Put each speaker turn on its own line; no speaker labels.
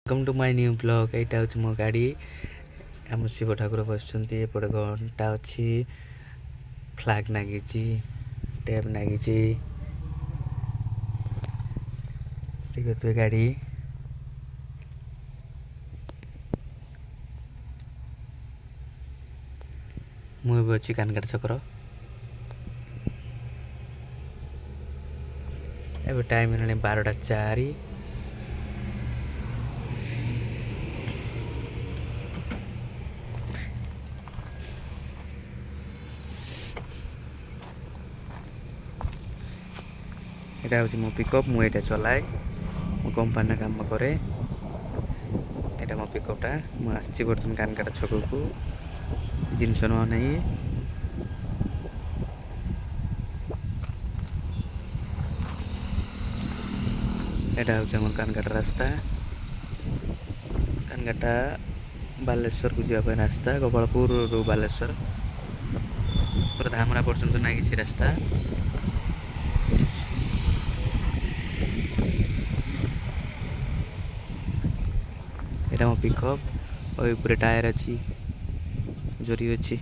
Welcome to my new blog. यहाँ हूँ मो गाड़ी आम शिव ठाकुर बस एपटे घंटा अच्छी फ्लैग नागी टैप नागी देखिए गाड़ी मुझे अच्छी कानगड़ छकर ए टाइम है 12:04। यहाँ हूँ मो पिकअप मुझे चलाए मो कंपानी काम कै यहाँ मो पिकअपटा मुझे बर्तन कानगड़ छक को जिनस न नहीं यहाँ हूँ आम कानगड़ रास्ता कानगटा बालेश्वर को जावाई रास्ता गोपालपुर रू बालेश्वर पूरा धामरा पर्यंत नागी रास्ता यहाँ मो पिकअप और ऊपर टायर अच्छी जोरी अच्छी।